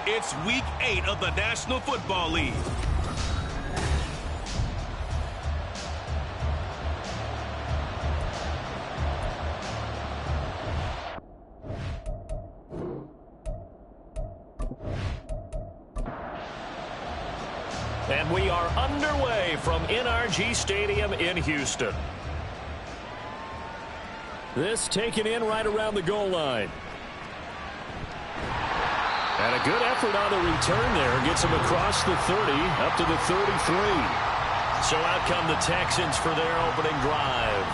It's Week 8 of the National Football League. And we are underway from NRG Stadium in Houston. This taken in right around the goal line. And a good effort on the return there. Gets him across the 30, up to the 33. So out come the Texans for their opening drive.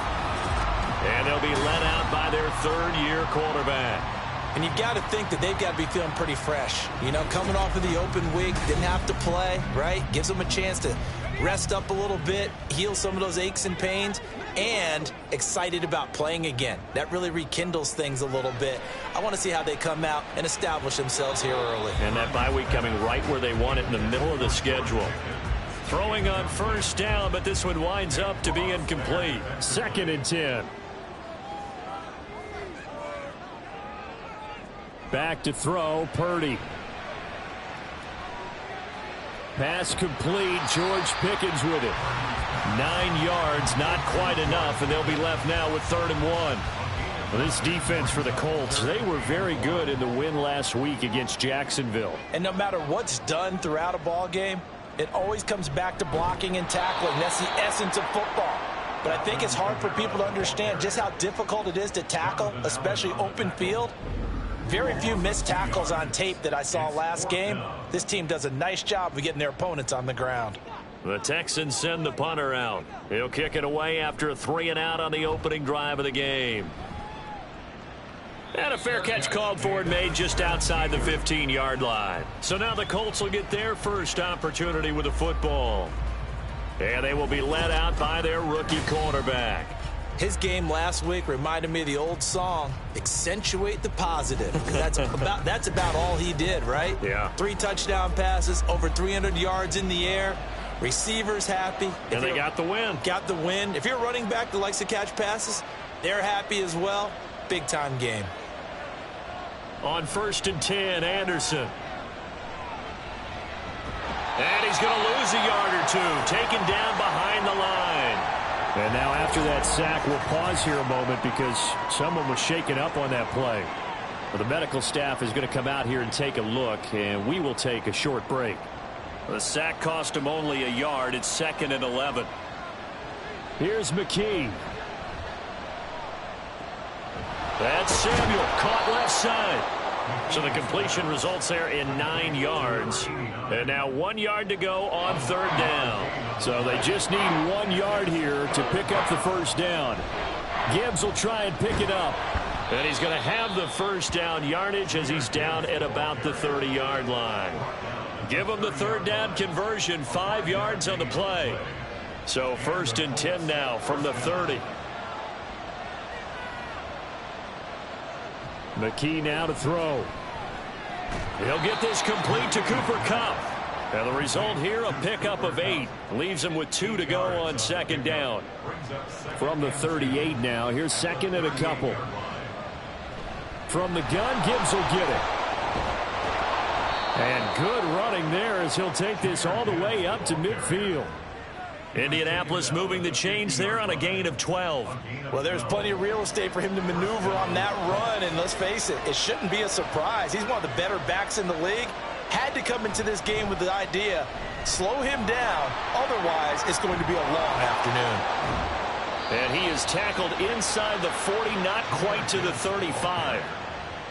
And they'll be led out by their third-year quarterback. And you've got to think that they've got to be feeling pretty fresh. You know, coming off of the open week, didn't have to play, right? Gives them a chance to rest up a little bit, heal some of those aches and pains, and excited about playing again. That really rekindles things a little bit. I want to see how they come out and establish themselves here early. And that bye week coming right where they want it, in the middle of the schedule. Throwing on first down, but this one winds up to be incomplete. 2nd and 10. Back to throw, Purdy. Pass complete, George Pickens with it. 9 yards, not quite enough, and they'll be left now with 3rd and 1. Well, this defense for the Colts, they were very good in the win last week against Jacksonville. And no matter what's done throughout a ball game, it always comes back to blocking and tackling. That's the essence of football. But I think it's hard for people to understand just how difficult it is to tackle, especially open field. Very few missed tackles on tape that I saw last game. This team does a nice job of getting their opponents on the ground. The Texans send the punter out. He'll kick it away after a 3-and-out on the opening drive of the game. And a fair catch called for and made just outside the 15-yard line. So now the Colts will get their first opportunity with the football. And they will be led out by their rookie quarterback. His game last week reminded me of the old song, accentuate the positive. That's about all he did, right? Yeah. 3 touchdown passes, over 300 yards in the air. Receivers happy. And they got the win. Got the win. If you're a running back that likes to catch passes, they're happy as well. Big-time game. On 1st and 10, Anderson. And he's going to lose a yard or two. Taken down behind the line. And now after that sack, we'll pause here a moment because someone was shaken up on that play. Well, the medical staff is going to come out here and take a look, and we will take a short break. The sack cost him only a yard. It's 2nd and 11. Here's McKee. That's Samuel, caught left side. So the completion results there in 9 yards. And now 1 yard to go on 3rd down. So they just need 1 yard here to pick up the first down. Gibbs will try and pick it up. And he's going to have the first down yardage as he's down at about the 30-yard line. Give him the 3rd down conversion, 5 yards on the play. So 1st and 10 now from the 30. McKee now to throw. He'll get this complete to Cooper Kupp. And the result here, a pickup of 8. Leaves him with 2 to go on 2nd down. From the 38 now, here's 2nd and a couple. From the gun, Gibbs will get it. And good running there as he'll take this all the way up to midfield. Indianapolis moving the chains there on a gain of 12. Well, there's plenty of real estate for him to maneuver on that run, and let's face it, it shouldn't be a surprise. He's one of the better backs in the league. Had to come into this game with the idea, slow him down, otherwise it's going to be a long afternoon. And he is tackled inside the 40, not quite to the 35.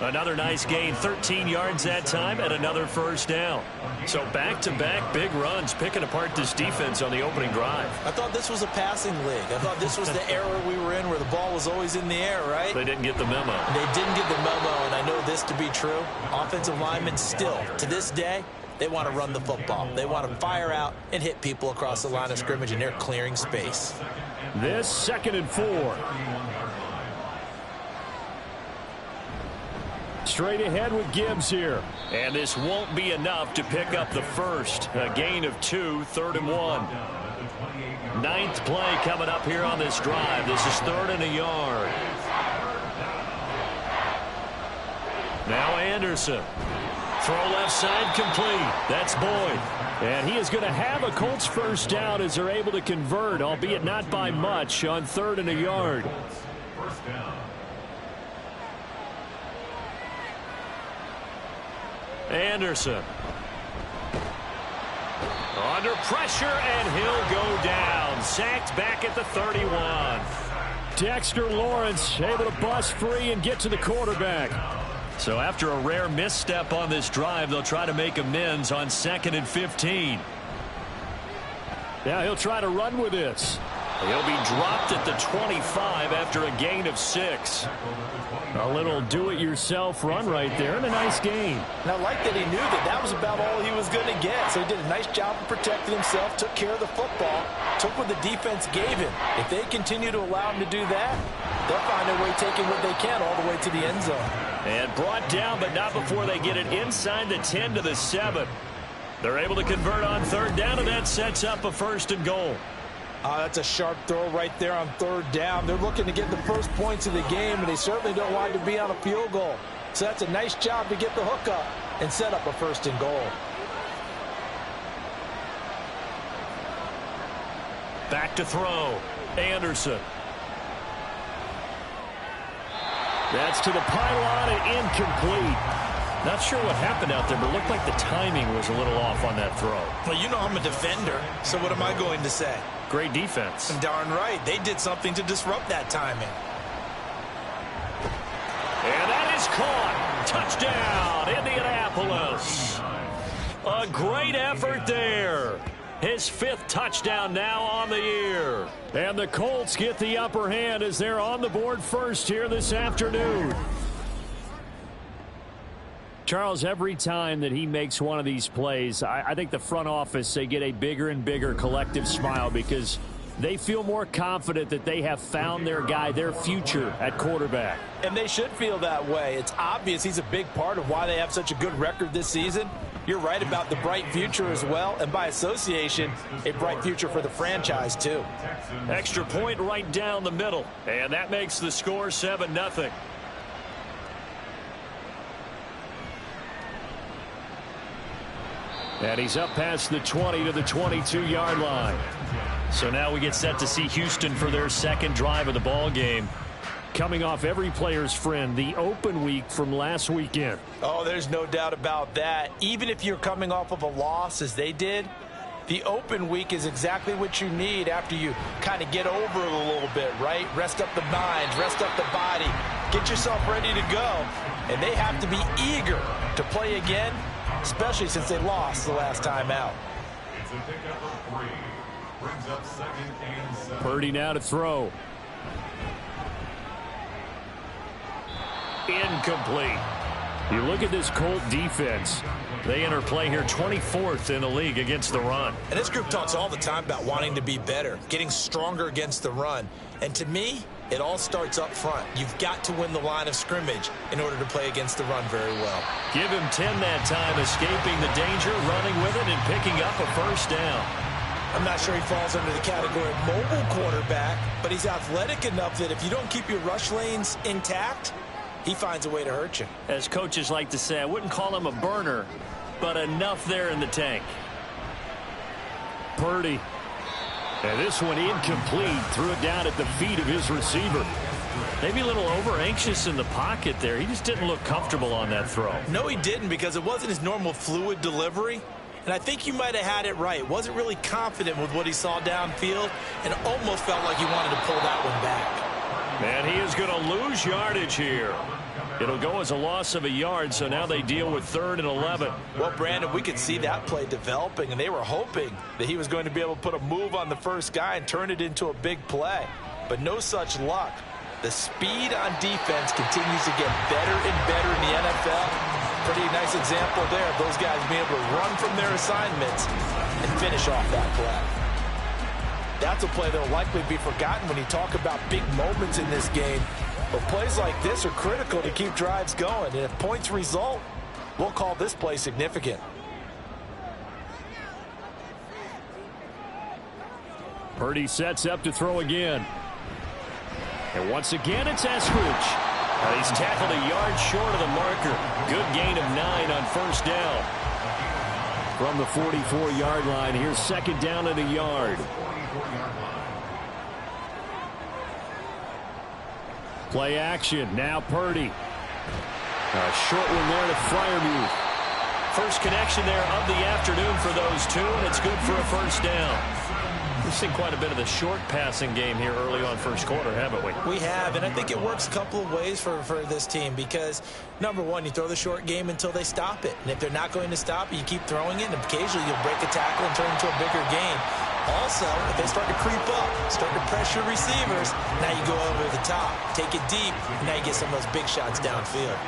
Another nice gain, 13 yards that time, and another first down. So back-to-back big runs, picking apart this defense on the opening drive. I thought this was a passing league. I thought this was the era we were in where the ball was always in the air, right? They didn't get the memo. They didn't get the memo, and I know this to be true. Offensive linemen still, to this day, they want to run the football. They want to fire out and hit people across the line of scrimmage, and they're clearing space. This 2nd and 4. Straight ahead with Gibbs here. And this won't be enough to pick up the first. A gain of 2, 3rd and 1. 9th play coming up here on this drive. This is 3rd and a yard. Now Anderson Throw left side complete. That's Boyd. And he is going to have a Colts first down as they're able to convert, albeit not by much, on 3rd and a yard. Anderson. Under pressure, and he'll go down. Sacked back at the 31. Dexter Lawrence able to bust free and get to the quarterback. So after a rare misstep on this drive, they'll try to make amends on 2nd and 15. Yeah, he'll try to run with this. He'll be dropped at the 25 after a gain of 6. A little do-it-yourself run right there, and a nice gain. And I like that he knew that was about all he was going to get. So he did a nice job of protecting himself, took care of the football, took what the defense gave him. If they continue to allow him to do that, they'll find a way taking what they can all the way to the end zone. And brought down, but not before they get it inside the 10 to the 7. They're able to convert on 3rd down, and that sets up a 1st and goal. That's a sharp throw right there on 3rd down. They're looking to get the first points of the game, and they certainly don't want to be on a field goal. So that's a nice job to get the hook up and set up a 1st and goal. Back to throw. Anderson. That's to the pylon and incomplete. Not sure what happened out there, but it looked like the timing was a little off on that throw. Well, you know I'm a defender, so what am I going to say? Great defense. Darn right. They did something to disrupt that timing. And that is caught. Touchdown, Indianapolis. A great effort there. His 5th touchdown now on the year. And the Colts get the upper hand as they're on the board first here this afternoon. Charles, every time that he makes one of these plays, I think the front office, they get a bigger and bigger collective smile because they feel more confident that they have found their guy, their future at quarterback. And they should feel that way. It's obvious he's a big part of why they have such a good record this season. You're right about the bright future as well, and by association, a bright future for the franchise too. Extra point right down the middle, and that makes the score 7-0. And he's up past the 20 to the 22-yard line. So now we get set to see Houston for their 2nd drive of the ball game. Coming off every player's friend, the open week from last weekend. Oh, there's no doubt about that. Even if you're coming off of a loss as they did, the open week is exactly what you need after you kind of get over it a little bit, right? Rest up the mind, rest up the body, get yourself ready to go. And they have to be eager to play again, especially since they lost the last time out. Purdy now to throw. Incomplete. You look at this Colt defense. They enter play here 24th in the league against the run. And this group talks all the time about wanting to be better, getting stronger against the run. And to me, it all starts up front. You've got to win the line of scrimmage in order to play against the run very well. Give him 10 that time, escaping the danger, running with it, and picking up a 1st down. I'm not sure he falls under the category of mobile quarterback, but he's athletic enough that if you don't keep your rush lanes intact, he finds a way to hurt you. As coaches like to say, I wouldn't call him a burner, but enough there in the tank. Purdy. And this one incomplete. Threw it down at the feet of his receiver. Maybe a little over-anxious in the pocket there. He just didn't look comfortable on that throw. No, he didn't, because it wasn't his normal fluid delivery. And I think you might have had it right. Wasn't really confident with what he saw downfield and almost felt like he wanted to pull that one back. And he is going to lose yardage here. It'll go as a loss of a yard, so now they deal with 3rd and 11. Well, Brandon, we could see that play developing, and they were hoping that he was going to be able to put a move on the first guy and turn it into a big play. But no such luck. The speed on defense continues to get better and better in the NFL. Pretty nice example there of those guys being able to run from their assignments and finish off that play. That's a play that will likely be forgotten when you talk about big moments in this game. But plays like this are critical to keep drives going. And if points result, we'll call this play significant. Purdy sets up to throw again. And once again, it's Eskridge. He's tackled a yard short of the marker. Good gain of 9 on first down. From the 44-yard line, here's second down and a yard. Play action. Now Purdy. A short one there to Freiermuth. First connection there of the afternoon for those two, and it's good for a first down. We've seen quite a bit of the short passing game here early on first quarter, haven't we? We have, and I think it works a couple of ways for this team because, number one, you throw the short game until they stop it. And if they're not going to stop it, you keep throwing it, and occasionally you'll break a tackle and turn it into a bigger gain. Also, if they start to creep up, start to pressure receivers, now you go over the top, take it deep, and now you get some of those big shots downfield.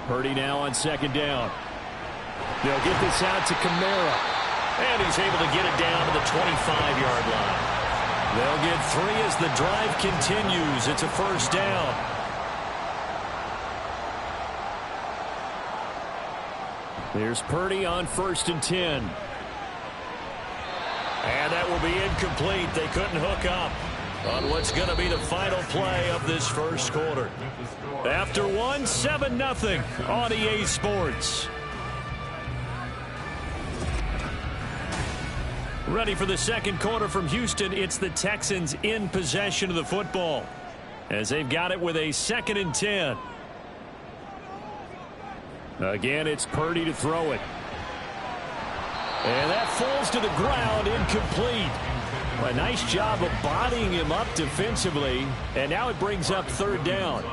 Purdy now on second down. They'll get this out to Kamara. And he's able to get it down to the 25-yard line. They'll get 3 as the drive continues. It's a first down. There's Purdy on 1st and 10. And that will be incomplete. They couldn't hook up on what's going to be the final play of this first quarter. After one, 7-0 on EA Sports. Ready for the second quarter from Houston. It's the Texans in possession of the football as they've got it with a 2nd and 10. Again, it's Purdy to throw it. And that falls to the ground, incomplete. A nice job of bodying him up defensively, and now it brings up 3rd down.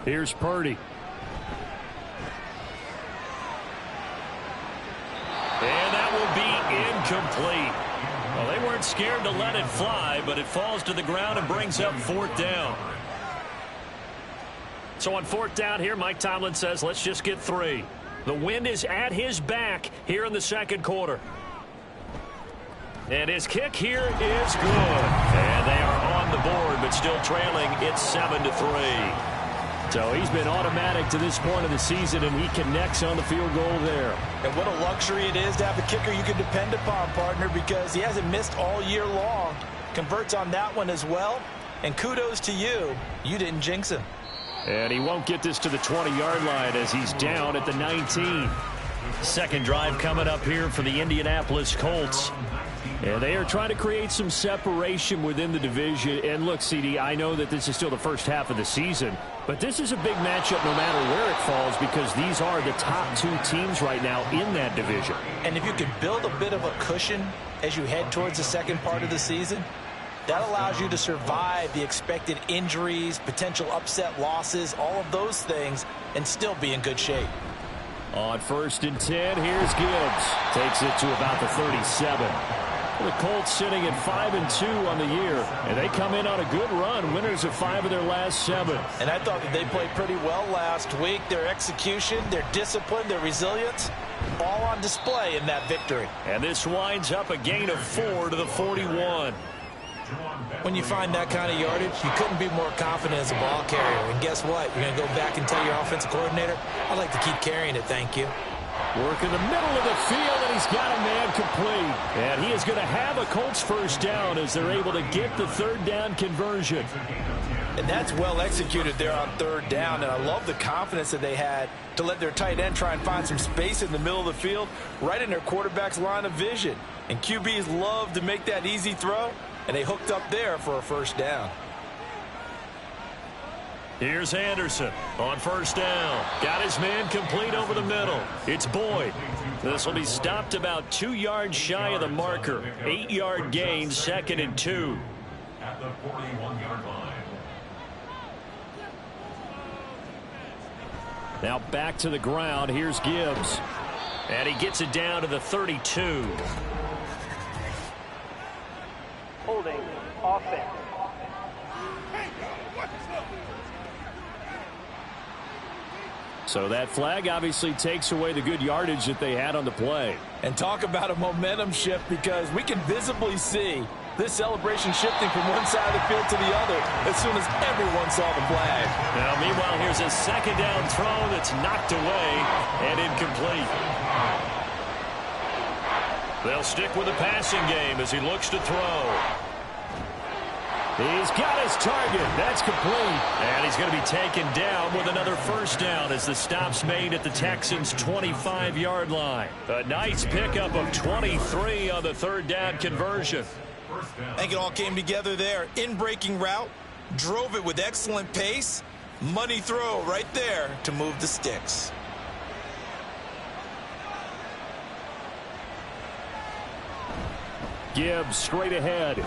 Here's Purdy. And that will be incomplete. Well, they weren't scared to let it fly, but it falls to the ground and brings up 4th down. So on 4th down here, Mike Tomlin says, let's just get 3. The wind is at his back here in the second quarter. And his kick here is good. And they are on the board, but still trailing. It's 7-3. So he's been automatic to this point of the season, and he connects on the field goal there. And what a luxury it is to have a kicker you can depend upon, partner, because he hasn't missed all year long. Converts on that one as well. And kudos to you. You didn't jinx him. And he won't get this to the 20-yard line as he's down at the 19. Second drive coming up here for the Indianapolis Colts. And they are trying to create some separation within the division. And look, CD, I know that this is still the first half of the season, but this is a big matchup no matter where it falls because these are the top 2 teams right now in that division. And if you can build a bit of a cushion as you head towards the second part of the season, that allows you to survive the expected injuries, potential upset losses, all of those things, and still be in good shape. On 1st and 10, here's Gibbs. Takes it to about the 37. The Colts sitting at 5-2 on the year, and they come in on a good run, winners of 5 of their last 7. And I thought that they played pretty well last week. Their execution, their discipline, their resilience, all on display in that victory. And this winds up a gain of 4 to the 41. When you find that kind of yardage, you couldn't be more confident as a ball carrier. And guess what? You're going to go back and tell your offensive coordinator, I'd like to keep carrying it, thank you. Work in the middle of the field, and he's got a man complete. And he is going to have a Colts first down as they're able to get the 3rd down conversion. And that's well executed there on 3rd down, and I love the confidence that they had to let their tight end try and find some space in the middle of the field, right in their quarterback's line of vision. And QBs love to make that easy throw, and they hooked up there for a first down. Here's Anderson on 1st down. Got his man complete over the middle. It's Boyd. This will be stopped about 2 yards shy of the marker. 8-yard gain, 2nd and 2. At the 41-yard line. Now back to the ground. Here's Gibbs. And he gets it down to the 32. Holding offense. So that flag obviously takes away the good yardage that they had on the play. And talk about a momentum shift, because we can visibly see This celebration shifting from one side of the field to the other as soon as everyone saw the flag. Now, meanwhile, here's a second down throw that's knocked away and incomplete. They'll stick with the passing game as he looks to throw. He's got his target. That's complete. And he's going to be taken down with another first down as the stop's made at the Texans' 25-yard line. A nice pickup of 23 on the third down conversion. I think it all came together there. In-breaking route, drove it with excellent pace. Money throw right there to move the sticks. Gibbs straight ahead.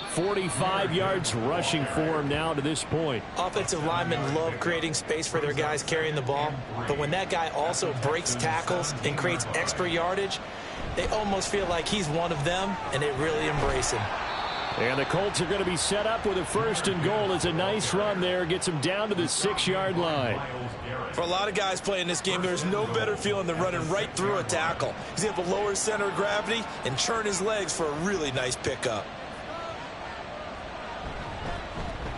45 yards rushing for him now to this point. Offensive linemen love creating space for their guys carrying the ball, but when that guy also breaks tackles and creates extra yardage, they almost feel like he's one of them, and they really embrace him. And the Colts are going to be set up with a first and goal. It's a nice run there. Gets him down to the 6-yard line. For a lot of guys playing this game, there's no better feeling than running right through a tackle. He's able to lower his center of gravity and churn his legs for a really nice pickup.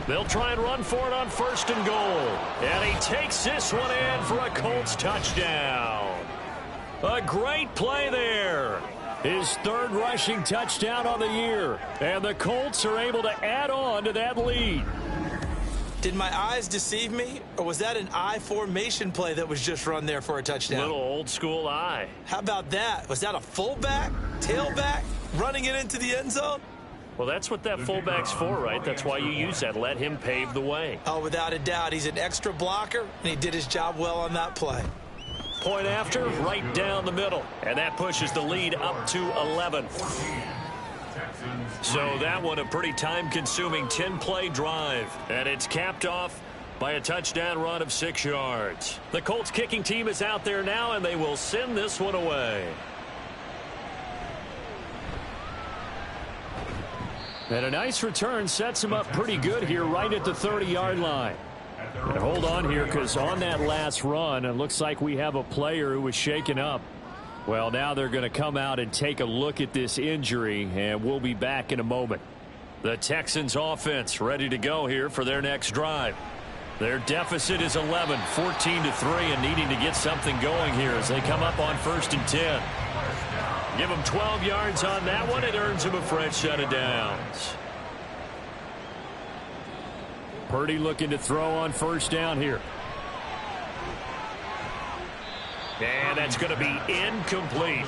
They'll try and run for it on first and goal. And he takes this one in for a Colts touchdown. A great play there. His third rushing touchdown on the year. And the Colts are able to add on to that lead. Did my eyes deceive me, or was that an I formation play that was just run there for a touchdown? Little old school eye. How about that? Was that a fullback, tailback, running it into the end zone? Well, that's what that fullback's for, right? That's why you use that. Let him pave the way. Oh, without a doubt. He's an extra blocker, and he did his job well on that play. Point after, right down the middle. And that pushes the lead up to 11. So that one a pretty time-consuming 10-play drive. And it's capped off by a touchdown run of 6 yards. The Colts kicking team is out there now, and they will send this one away. And a nice return sets him up pretty good here right at the 30-yard line. And hold on here, because on that last run, it looks like we have a player who was shaken up. Well, now they're going to come out and take a look at this injury, and we'll be back in a moment. The Texans offense ready to go here for their next drive. Their deficit is 11, 14-3, and needing to get something going here as they come up on 1st and 10. Give him 12 yards on that one. It earns him a fresh set of downs. Purdy looking to throw on first down here. And that's going to be incomplete.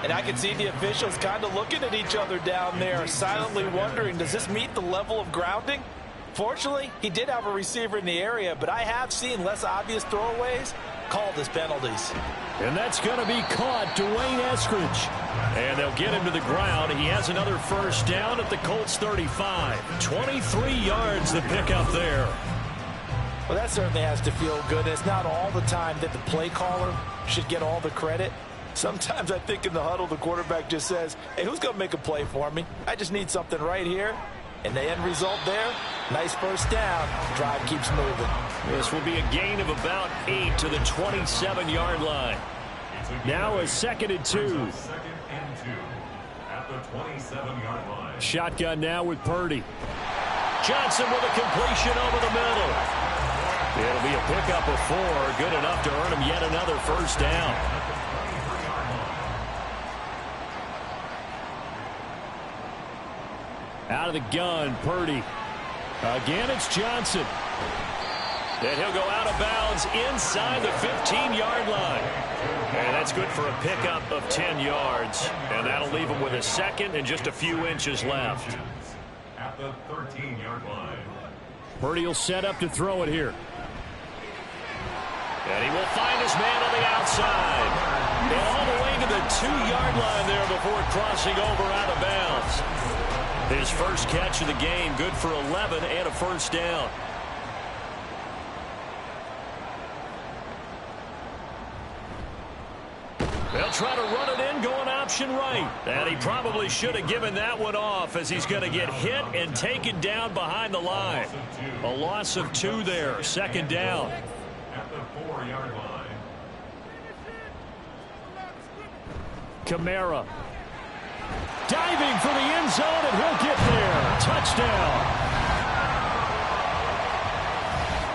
And I can see the officials kind of looking at each other down there, silently wondering, does this meet the level of grounding? Fortunately, he did have a receiver in the area, but I have seen less obvious throwaways called as penalties. And that's going to be caught, Dwayne Eskridge. And they'll get him to the ground. He has another first down at the Colts 35. 23 yards the pickup there. Well, that certainly has to feel good. It's not all the time that the play caller should get all the credit. Sometimes I think in the huddle, the quarterback just says, hey, who's going to make a play for me? I just need something right here. And the end result there, nice first down. Drive keeps moving. This will be a gain of about 8 to the 27-yard line. Now a 2nd and 2. Shotgun now with Purdy. Johnson with a completion over the middle. It'll be a pickup of 4, good enough to earn him yet another first down. Out of the gun, Purdy. Again, it's Johnson. And he'll go out of bounds inside the 15-yard line. And that's good for a pickup of 10 yards. And that'll leave him with a second and just a few inches left. At the 13-yard line. Purdy will set up to throw it here. And he will find his man on the outside. And all the way to the 2-yard line there before crossing over out of bounds. His first catch of the game, good for 11 and a first down. They'll try to run it in, going option right. And he probably should have given that one off as he's going to get hit and taken down behind the line. A loss of 2 there, 2nd down. At the 4-yard line. Kamara. Diving for the end zone, and he'll get there. Touchdown.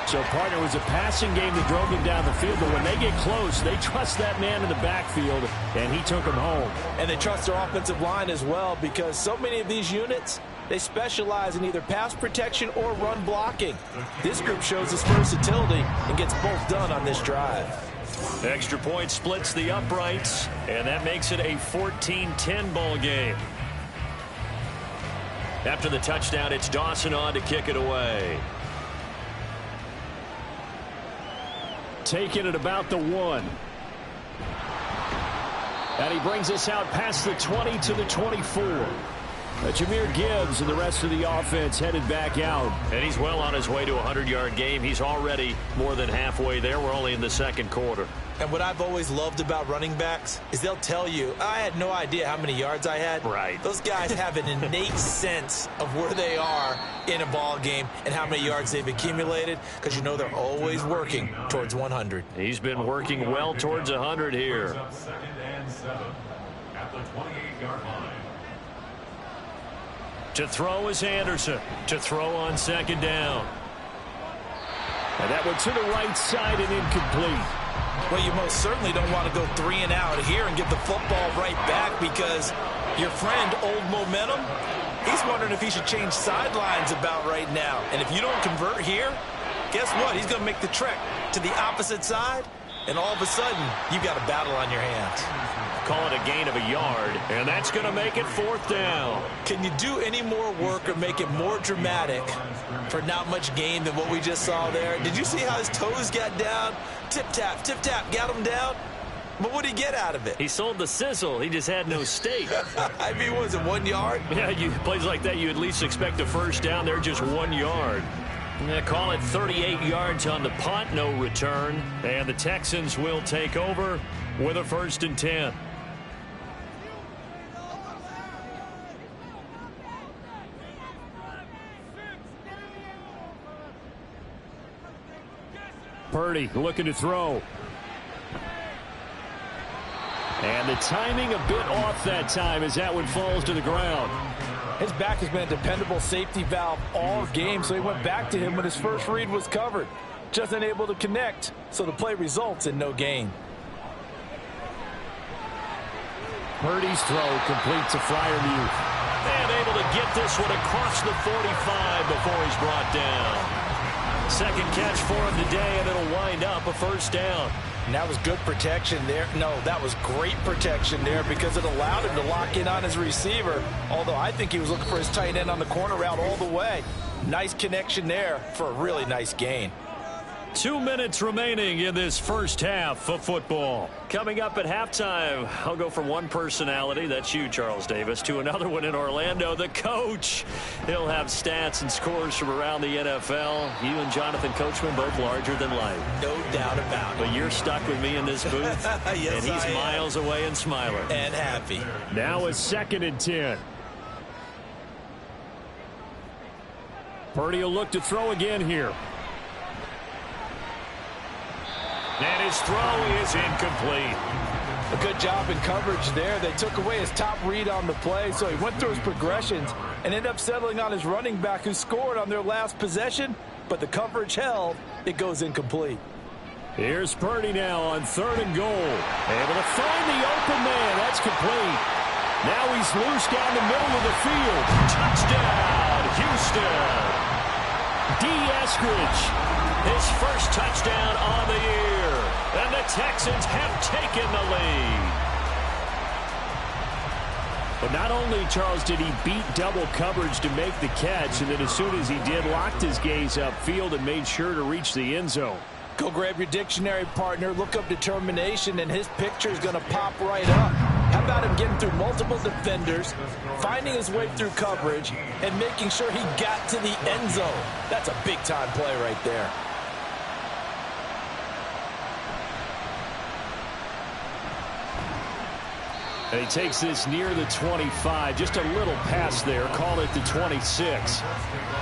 So, partner, it was a passing game that drove him down the field, but when they get close, they trust that man in the backfield, and he took him home. And they trust their offensive line as well, because so many of these units, they specialize in either pass protection or run blocking. This group shows its versatility and gets both done on this drive. Extra point splits the uprights, and that makes it a 14-10 ball game. After the touchdown, it's Dawson on to kick it away. Taking it about the 1. And he brings us out past the 20 to the 24. Jahmyr Gibbs and the rest of the offense headed back out. And he's well on his way to a 100-yard game. He's already more than halfway there. We're only in the second quarter. And what I've always loved about running backs is they'll tell you, I had no idea how many yards I had. Right. Those guys have an innate sense of where they are in a ball game and how many yards they've accumulated, because you know they're always working towards 100. He's been working well towards 100 here. Second and 7 at the 28-yard line. To throw is Anderson. To throw on second down. And that one to the right side and incomplete. Well, you most certainly don't want to go 3 and out here and get the football right back, because your friend, Old Momentum, he's wondering if he should change sidelines about right now. And if you don't convert here, guess what? He's going to make the trek to the opposite side, and all of a sudden, you've got a battle on your hands. Call it a gain of a yard, and that's going to make it 4th down. Can you do any more work or make it more dramatic for not much gain than what we just saw there? Did you see how his toes got down? Tip-tap, got him down. But what did he get out of it? He sold the sizzle. He just had no steak. I mean, was it 1 yard? Yeah, plays like that, you at least expect a first down. They're just 1 yard. Yeah, call it 38 yards on the punt, no return. And the Texans will take over with a 1st and 10. Purdy looking to throw. And the timing a bit off that time as that one falls to the ground. His back has been a dependable safety valve all game, so he went back to him when his first read was covered. Just unable to connect, so the play results in no gain. Purdy's throw complete to Freiermuth. And able to get this one across the 45 before he's brought down. Second catch for him today, and it'll wind up a 1st down. And that was good protection there. No, that was great protection there, because it allowed him to lock in on his receiver, although I think he was looking for his tight end on the corner route all the way. Nice connection there for a really nice gain. 2 minutes remaining in this first half of football. Coming up at halftime, I'll go from one personality, that's you, Charles Davis, to another one in Orlando, the coach. He'll have stats and scores from around the NFL. You and Jonathan Coachman both larger than life. No doubt about it. But you're stuck with me in this booth, yes, and he's miles away and smiling. And happy. Now it's 2nd and 10. Purdy will look to throw again here. And his throw is incomplete. A good job in coverage there. They took away his top read on the play, so he went through his progressions and ended up settling on his running back, who scored on their last possession, but the coverage held. It goes incomplete. Here's Purdy now on 3rd and goal. Able to find the open man. That's complete. Now he's loose down the middle of the field. Touchdown, Houston. D. Eskridge. His first touchdown on the year. And the Texans have taken the lead. But not only, Charles, did he beat double coverage to make the catch, and then as soon as he did, locked his gaze upfield and made sure to reach the end zone. Go grab your dictionary, partner. Look up determination, and his picture is going to pop right up. How about him getting through multiple defenders, finding his way through coverage, and making sure he got to the end zone? That's a big-time play right there. And he takes this near the 25. Just a little pass there. Call it the 26.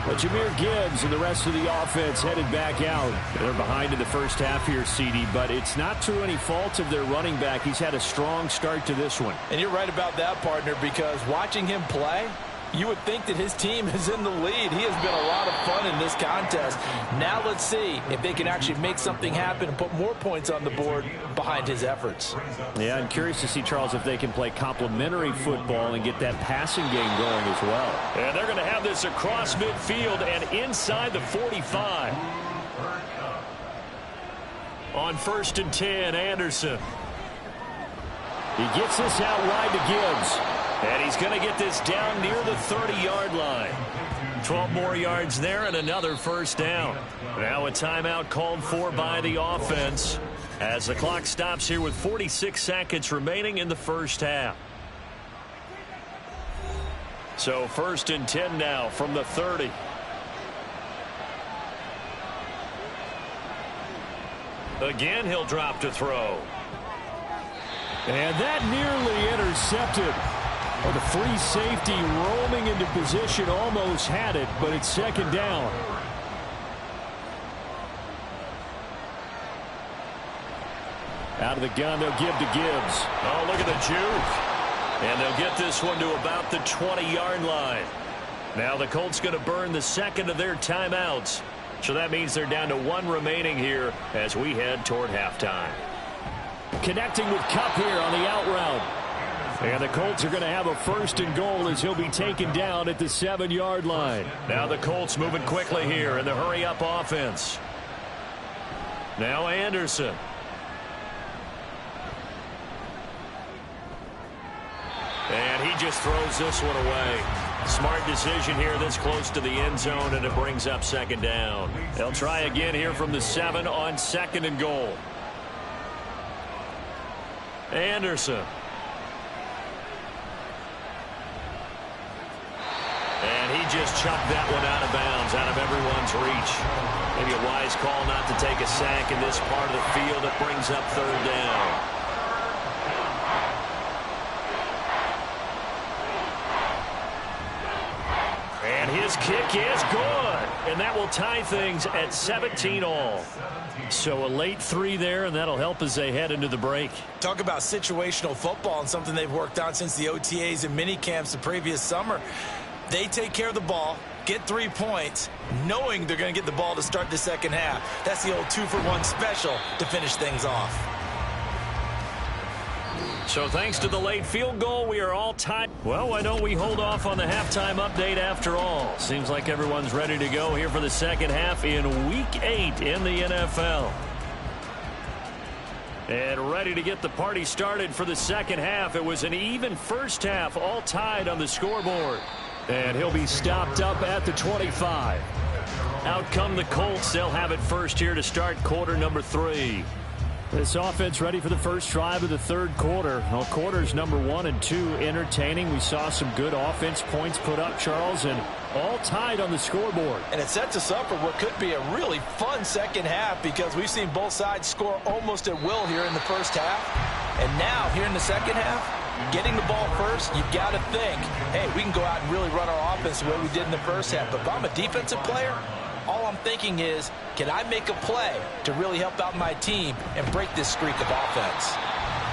But Jahmyr Gibbs and the rest of the offense headed back out. They're behind in the first half here, CD, but it's not through any fault of their running back. He's had a strong start to this one. And you're right about that, partner, because watching him play, you would think that his team is in the lead. He has been a lot of fun in this contest. Now let's see if they can actually make something happen and put more points on the board behind his efforts. Yeah, I'm curious to see, Charles, if they can play complementary football and get that passing game going as well. And they're going to have this across midfield and inside the 45. On 1st and 10, Anderson. He gets this out wide to Gibbs. And he's going to get this down near the 30-yard line. 12 more yards there and another first down. Now a timeout called for by the offense as the clock stops here with 46 seconds remaining in the first half. So 1st and 10 now from the 30. Again, he'll drop to throw. And that nearly intercepted. Well, the free safety roaming into position almost had it, but it's 2nd down. Out of the gun, they'll give to Gibbs. Oh, look at the juke. And they'll get this one to about the 20-yard line. Now the Colts going to burn the second of their timeouts. So that means they're down to 1 remaining here as we head toward halftime. Connecting with Kupp here on the out route. And the Colts are going to have a 1st and goal as he'll be taken down at the 7-yard line. Now the Colts moving quickly here in the hurry-up offense. Now Anderson. And he just throws this one away. Smart decision here this close to the end zone, and it brings up 2nd down. They'll try again here from the 7 on 2nd and goal. Anderson. And he just chucked that one out of bounds, out of everyone's reach. Maybe a wise call not to take a sack in this part of the field. It brings up 3rd down. And his kick is good. And that will tie things at 17 all. So a late 3 there, and that'll help as they head into the break. Talk about situational football and something they've worked on since the OTAs and mini camps the previous summer. They take care of the ball, get 3 points, knowing they're going to get the ball to start the second half. That's the old 2-for-1 special to finish things off. So thanks to the late field goal, we are all tied. Well, why don't we hold off on the halftime update after all? Seems like everyone's ready to go here for the second half in Week 8 in the NFL. And ready to get the party started for the second half. It was an even first half, all tied on the scoreboard. And he'll be stopped up at the 25. Out come the Colts. They'll have it first here to start quarter number 3. This offense ready for the first drive of the 3rd quarter. Well, quarters number 1 and 2 entertaining. We saw some good offense points put up, Charles, and all tied on the scoreboard. And it sets us up for what could be a really fun second half because we've seen both sides score almost at will here in the first half. And now, here in the second half, getting the ball first, you've got to think, hey, we can go out and really run our offense the way we did in the first half. But if I'm a defensive player, all I'm thinking is, can I make a play to really help out my team and break this streak of offense?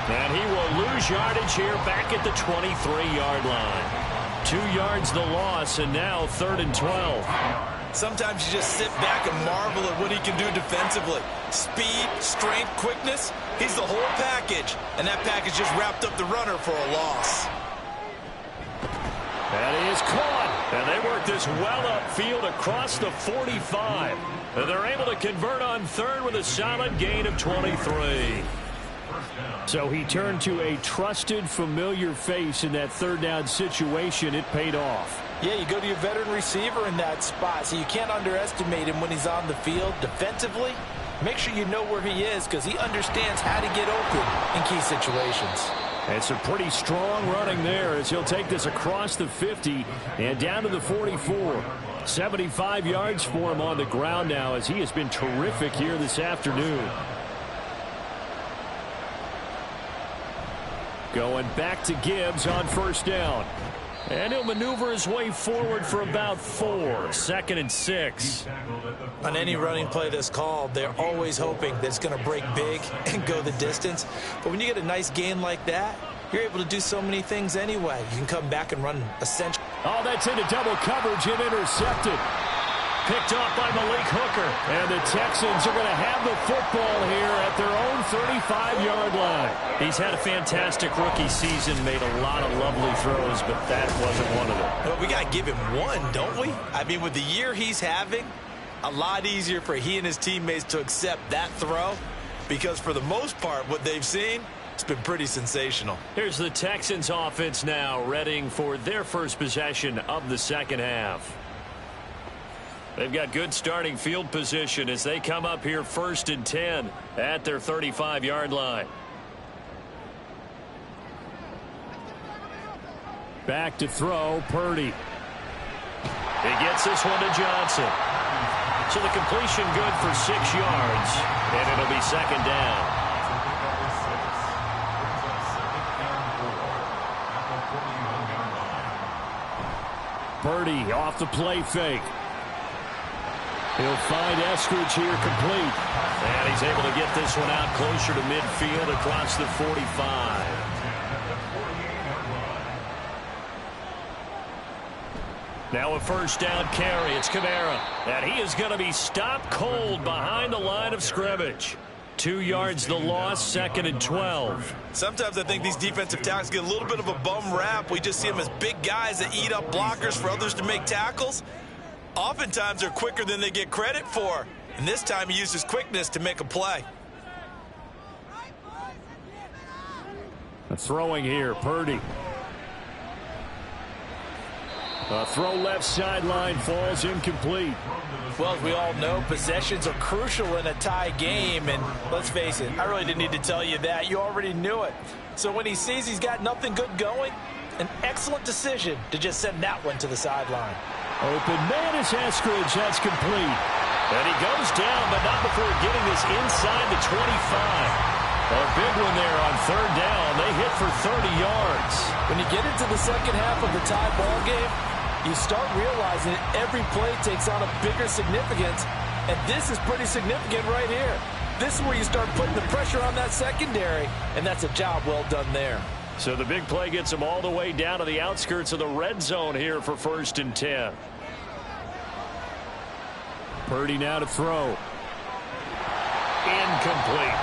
And he will lose yardage here back at the 23-yard line. 2 yards the loss, and now 3rd and 12. Sometimes you just sit back and marvel at what he can do defensively. Speed, strength, quickness, he's the whole package. And that package just wrapped up the runner for a loss. That is caught. And they work this well upfield across the 45. And they're able to convert on 3rd with a solid gain of 23. So he turned to a trusted, familiar face in that 3rd down situation. It paid off. Yeah, you go to your veteran receiver in that spot, so you can't underestimate him when he's on the field. Defensively, make sure you know where he is because he understands how to get open in key situations. And some pretty strong running there as he'll take this across the 50 and down to the 44. 75 yards for him on the ground now as he has been terrific here this afternoon. Going back to Gibbs on first down. And he'll maneuver his way forward for about 4. 2nd and 6. On any running play that's called, they're always hoping that it's going to break big and go the distance. But when you get a nice gain like that, you're able to do so many things anyway. You can come back and run essentially. Oh, that's into double coverage and intercepted. Picked off by Malik Hooker. And the Texans are going to have the football here at their own 35-yard line. He's had a fantastic rookie season, made a lot of lovely throws, but that wasn't one of them. Well, we got to give him one, don't we? I mean, with the year he's having, a lot easier for he and his teammates to accept that throw, because for the most part, what they've seen, it's been pretty sensational. Here's the Texans offense now, readying for their first possession of the second half. They've got good starting field position as they come up here 1st and 10 at their 35-yard line. Back to throw, Purdy. He gets this one to Johnson. So the completion good for 6 yards, and it'll be 2nd down. Purdy off the play fake. He'll find Eskridge here complete. And he's able to get this one out closer to midfield across the 45. Now a first down carry. It's Kamara. And he is going to be stopped cold behind the line of scrimmage. 2 yards the loss, 2nd and 12. Sometimes I think these defensive tackles get a little bit of a bum rap. We just see them as big guys that eat up blockers for others to make tackles. Oftentimes they're quicker than they get credit for. And this time he used his quickness to make a play. Throwing here, Purdy. A throw left sideline falls incomplete. Well, as we all know, possessions are crucial in a tie game. And let's face it, I really didn't need to tell you that. You already knew it. So when he sees he's got nothing good going, an excellent decision to just send that one to the sideline. Open man is Eskridge. That's complete. And he goes down, but not before getting this inside the 25. A big one there on 3rd down. They hit for 30 yards. When you get into the second half of the tie ball game, you start realizing that every play takes on a bigger significance. And this is pretty significant right here. This is where you start putting the pressure on that secondary. And that's a job well done there. So the big play gets him all the way down to the outskirts of the red zone here for 1st and 10. Purdy now to throw. Incomplete.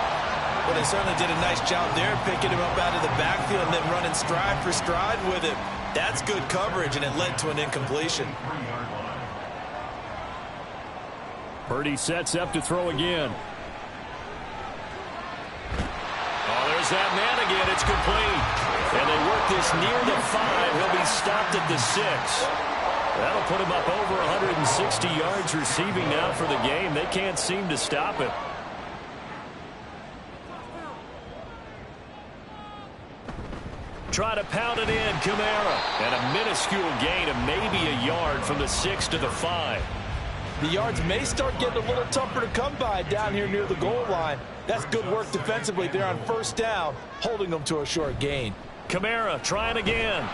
Well, they certainly did a nice job there, picking him up out of the backfield and then running stride for stride with him. That's good coverage, and it led to an incompletion. Purdy sets up to throw again. Oh, there's that man again. It's complete. And they work this near the 5. He'll be stopped at the 6. That'll put him up over 160 yards receiving now for the game. They can't seem to stop him. Try to pound it in, Kamara. And a minuscule gain of maybe a yard from the 6 to the 5. The yards may start getting a little tougher to come by down here near the goal line. That's good work defensively there on 1st down, holding them to a short gain. Kamara trying again.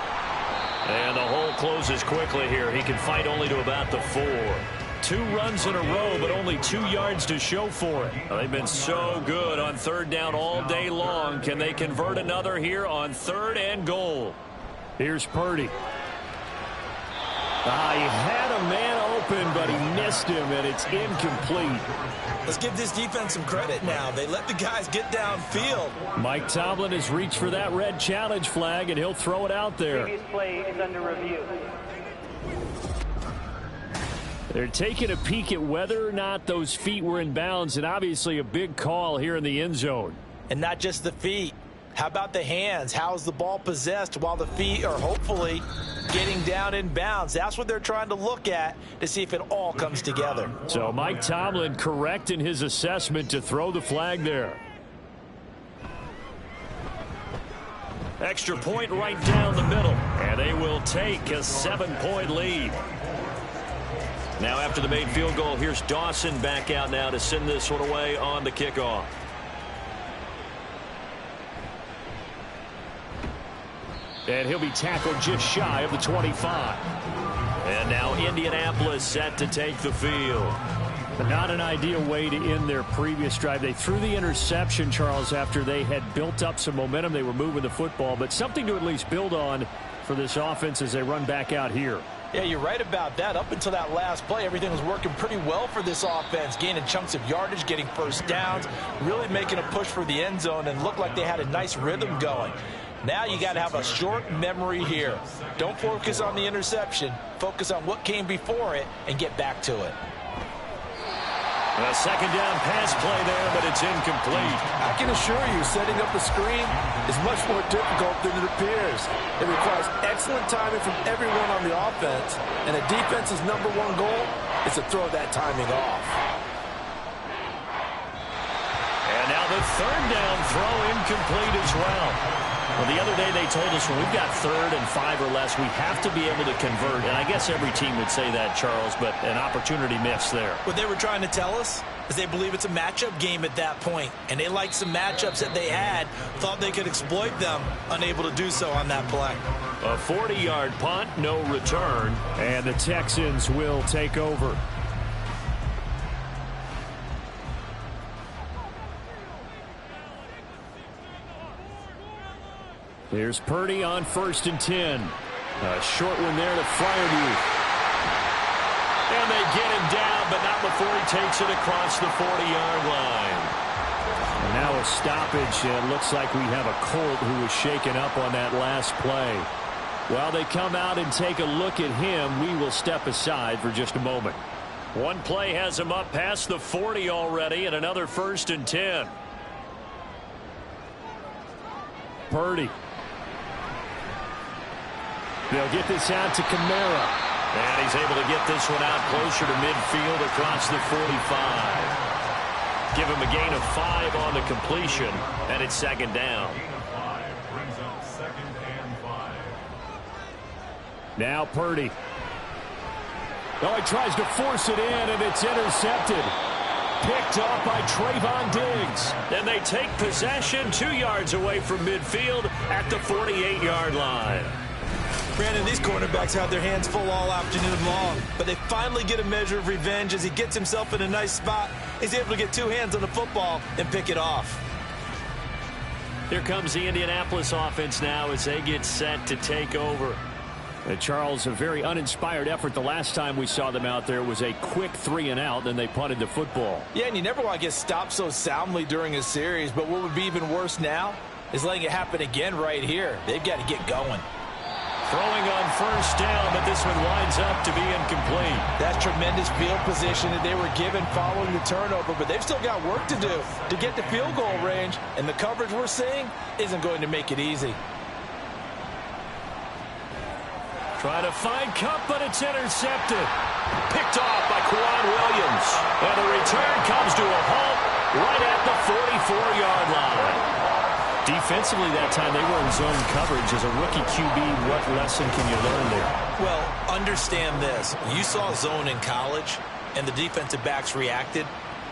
And the hole closes quickly here. He can fight only to about the 4. 2 runs in a row, but only 2 yards to show for it. They've been so good on 3rd down all day long. Can they convert another here on 3rd and goal? Here's Purdy. He had a man open, but he missed him, and it's incomplete. Let's give this defense some credit now. They let the guys get downfield. Mike Tomlin has reached for that red challenge flag, and he'll throw it out there. Previous play is under review. They're taking a peek at whether or not those feet were in bounds, and obviously a big call here in the end zone. And not just the feet. How about the hands? How's the ball possessed while the feet are hopefully getting down in bounds? That's what they're trying to look at to see if it all comes together. So Mike Tomlin correct in his assessment to throw the flag there. Extra point right down the middle, and they will take a 7-point lead. Now after the made field goal, here's Dawson back out now to send this one away on the kickoff. And he'll be tackled just shy of the 25. And now Indianapolis set to take the field. Not an ideal way to end their previous drive. They threw the interception, Charles, after they had built up some momentum. They were moving the football, but something to at least build on for this offense as they run back out here. Yeah, you're right about that. Up until that last play, everything was working pretty well for this offense, gaining chunks of yardage, getting first downs, really making a push for the end zone, and looked like they had a nice rhythm going. Now you got to have a short memory here. Don't focus on the interception. Focus on what came before it and get back to it. A second down pass play there, but it's incomplete. I can assure you, setting up a screen is much more difficult than it appears. It requires excellent timing from everyone on the offense, and a defense's #1 goal is to throw that timing off. And now the third down throw incomplete as well. Well, the other day they told us when we've got 3rd and 5 or less, we have to be able to convert. And I guess every team would say that, Charles, but an opportunity missed there. What they were trying to tell us is they believe it's a matchup game at that point. And they liked some matchups that they had, thought they could exploit them, unable to do so on that play. A 40-yard punt, no return. And the Texans will take over. Here's Purdy on 1st and 10. A short one there to Freiermuth. And they get him down, but not before he takes it across the 40-yard line. And now a stoppage. It looks like we have a Colt who was shaken up on that last play. While they come out and take a look at him, we will step aside for just a moment. One play has him up past the 40 already, and another 1st and 10. Purdy. They'll get this out to Kamara. And he's able to get this one out closer to midfield across the 45. Give him a gain of 5 on the completion, and it's 2nd down. Brings up 2nd and 5. Now Purdy. Oh, he tries to force it in, and it's intercepted. Picked off by Trayvon Diggs. Then they take possession 2 yards away from midfield at the 48-yard line. Brandon, these cornerbacks have their hands full all afternoon long, but they finally get a measure of revenge as he gets himself in a nice spot. He's able to get 2 hands on the football and pick it off. Here comes the Indianapolis offense now as they get set to take over. Charles, a very uninspired effort. The last time we saw them out there was a quick 3 and out, then they punted the football. Yeah, and you never want to get stopped so soundly during a series, but what would be even worse now is letting it happen again right here. They've got to get going. Throwing on 1st down, but this one winds up to be incomplete. That's tremendous field position that they were given following the turnover, but they've still got work to do to get to field goal range, and the coverage we're seeing isn't going to make it easy. Trying to find Cup, but it's intercepted. Picked off by Quan Williams. And the return comes to a halt right at the 44-yard line. Defensively that time, they were in zone coverage. As a rookie QB, what lesson can you learn there? Well, understand this. You saw zone in college, and the defensive backs reacted,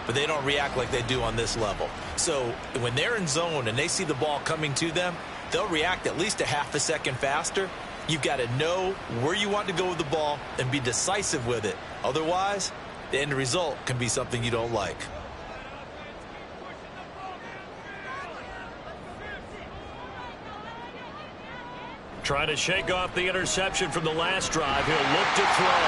but they don't react like they do on this level. So when they're in zone and they see the ball coming to them, they'll react at least a half a second faster. You've got to know where you want to go with the ball and be decisive with it. Otherwise, the end result can be something you don't like. Trying to shake off the interception from the last drive. He'll look to throw.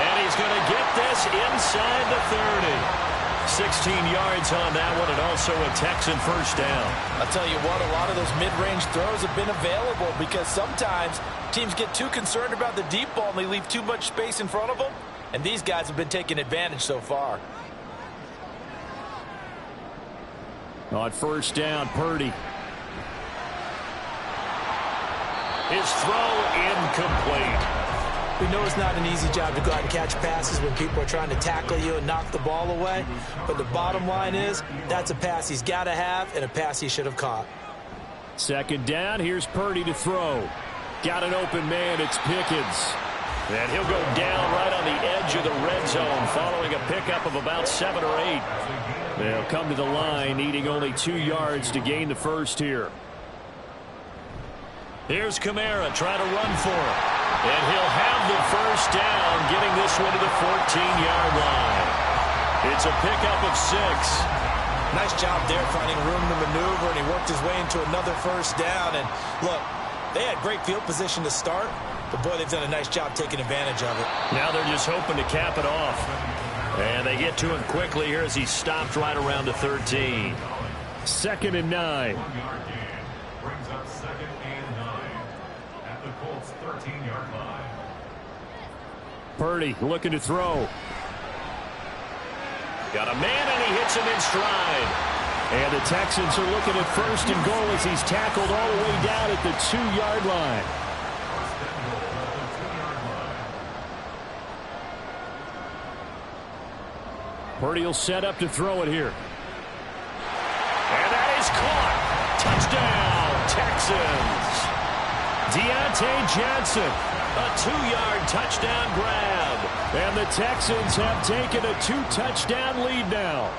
And he's going to get this inside the 30. 16 yards on that one, and also a Texan 1st down. I'll tell you what, a lot of those mid-range throws have been available because sometimes teams get too concerned about the deep ball and they leave too much space in front of them, and these guys have been taking advantage so far. On 1st down, Purdy. His throw incomplete. We know it's not an easy job to go out and catch passes when people are trying to tackle you and knock the ball away. But the bottom line is that's a pass he's got to have and a pass he should have caught. 2nd down. Here's Purdy to throw. Got an open man. It's Pickens. And he'll go down right on the edge of the red zone following a pickup of about 7 or 8. They'll come to the line needing only 2 yards to gain the first here. Here's Kamara trying to run for it. And he'll have the first down, getting this one to the 14-yard line. It's a pickup of 6. Nice job there finding room to maneuver, and he worked his way into another first down. And look, they had great field position to start, but boy, they've done a nice job taking advantage of it. Now they're just hoping to cap it off. And they get to him quickly here as he stopped right around the 13. 2nd and 9. 1-yard gain brings up 2nd and 9 at the Colts 13-yard line. Purdy looking to throw. Got a man, and he hits him in stride. And the Texans are looking at 1st and goal as he's tackled all the way down at the 2-yard line. Purdy will set up to throw it here. And that is caught. Touchdown, Texans. Deontay Johnson, a 2-yard touchdown grab. And the Texans have taken a 2-touchdown lead now.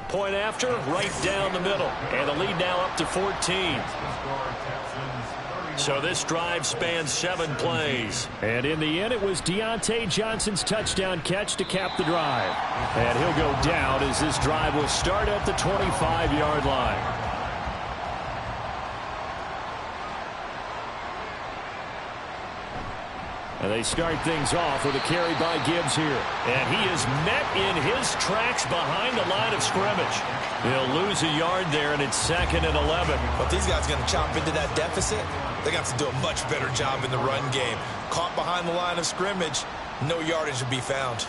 Point after, right down the middle. And the lead now up to 14. So this drive spans 7 plays. And in the end, it was Deontay Johnson's touchdown catch to cap the drive. And he'll go down as this drive will start at the 25-yard line. And they start things off with a carry by Gibbs here. And he is met in his tracks behind the line of scrimmage. He'll lose a yard there, and it's 2nd and 11. But these guys are going to chop into that deficit. They got to do a much better job in the run game. Caught behind the line of scrimmage, no yardage to be found.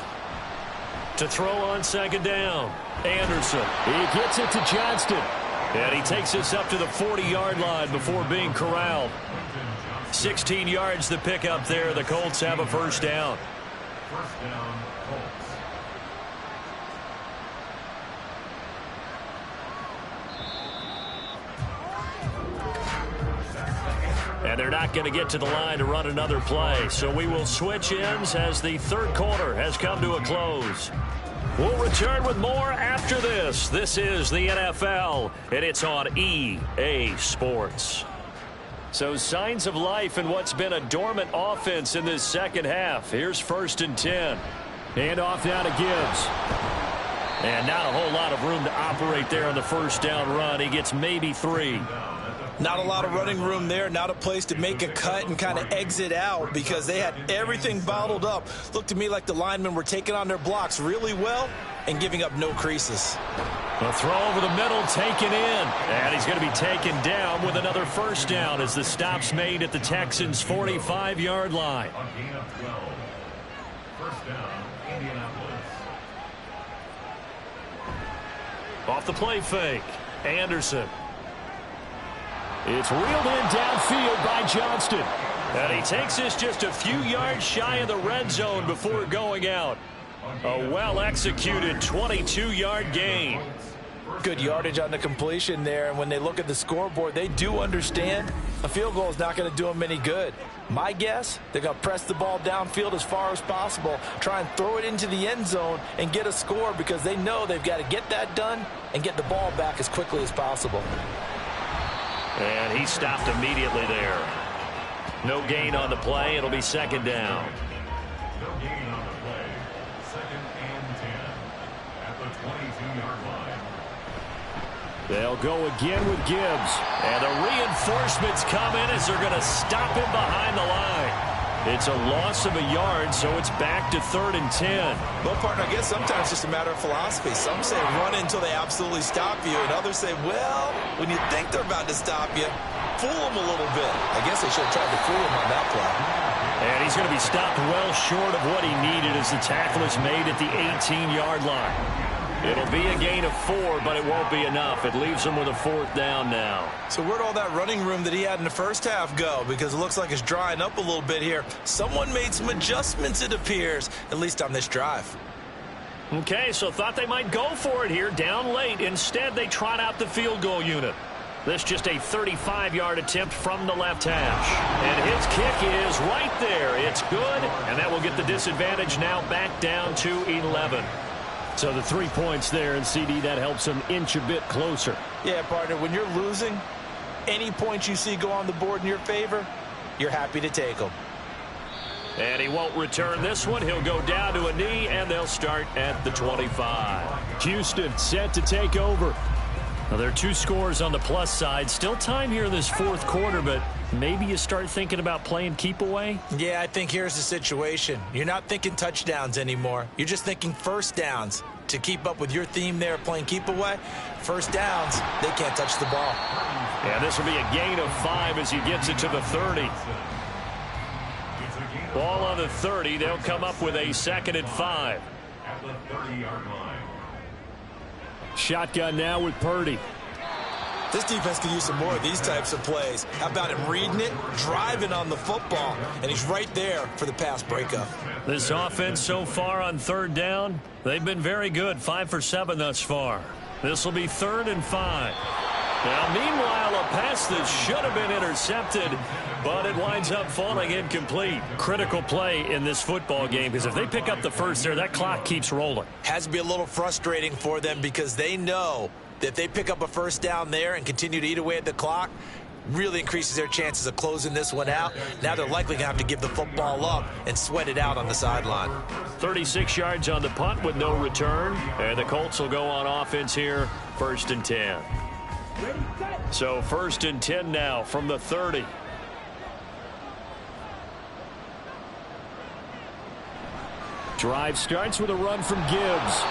To throw on 2nd down, Anderson. He gets it to Johnston. And he takes us up to the 40-yard line before being corralled. 16 yards to pick up there. The Colts have a first down. First down, Colts. And they're not going to get to the line to run another play. So we will switch ends as the 3rd quarter has come to a close. We'll return with more after this. This is the NFL, and it's on EA Sports. So signs of life in what's been a dormant offense in this second half. Here's 1st and 10. And off now to Gibbs. And not a whole lot of room to operate there on the first down run. He gets maybe 3. Not a lot of running room there. Not a place to make a cut and kind of exit out because they had everything bottled up. Looked to me like the linemen were taking on their blocks really well and giving up no creases. A throw over the middle, taken in. And he's going to be taken down with another first down as the stop's made at the Texans' 45-yard line. On gain of 12. First down, Indianapolis. Off the play fake, Anderson. It's reeled in downfield by Johnston. And he takes us just a few yards shy of the red zone before going out. A well-executed 22-yard gain. Good yardage on the completion there, and when they look at the scoreboard, they do understand a field goal is not going to do them any good. My guess, they're going to press the ball downfield as far as possible, try and throw it into the end zone and get a score because they know they've got to get that done and get the ball back as quickly as possible. And he stopped immediately there. No gain on the play. It'll be 2nd down. No gain on the play. 2nd and 10 at the 22-yard line. They'll go again with Gibbs. And the reinforcements come in as they're going to stop him behind the line. It's a loss of a yard, so it's back to 3rd and 10. Well, partner, I guess sometimes it's just a matter of philosophy. Some say run until they absolutely stop you, and others say, well, when you think they're about to stop you, fool them a little bit. I guess they should have tried to fool him on that play. And he's going to be stopped well short of what he needed as the tackle is made at the 18-yard line. It'll be a gain of 4, but it won't be enough. It leaves him with a 4th down now. So where'd all that running room that he had in the first half go? Because it looks like it's drying up a little bit here. Someone made some adjustments, it appears, at least on this drive. Okay, so thought they might go for it here down late. Instead, they trot out the field goal unit. This just a 35-yard attempt from the left hash. And his kick is right there. It's good, and that will get the disadvantage now back down to 11. So the 3 points there, and CD, that helps them inch a bit closer. Yeah, partner, when you're losing, any points you see go on the board in your favor, you're happy to take them. And he won't return this one. He'll go down to a knee, and they'll start at the 25. Houston set to take over. Now, there are 2 scores on the plus side. Still time here in this fourth quarter, but maybe you start thinking about playing keep away? Yeah, I think here's the situation. You're not thinking touchdowns anymore. You're just thinking first downs. To keep up with your theme there, playing keep away, first downs, they can't touch the ball. And this will be a gain of 5 as he gets it to the 30. Ball on the 30. They'll come up with a 2nd and 5. At the 30-yard line. Shotgun now with Purdy. This defense could use some more of these types of plays. How about him reading it, driving on the football, and he's right there for the pass breakup. This offense so far on 3rd down, they've been very good, 5 for 7 thus far. This will be 3rd and 5. Now, meanwhile, a pass that should have been intercepted, but it winds up falling incomplete. Critical play in this football game, because if they pick up the first there, that clock keeps rolling. Has to be a little frustrating for them because they know that if they pick up a first down there and continue to eat away at the clock, really increases their chances of closing this one out. Now they're likely going to have to give the football up and sweat it out on the sideline. 36 yards on the punt with no return, and the Colts will go on offense here, 1st and 10. So 1st and 10 now from the 30. Drive starts with a run from Gibbs.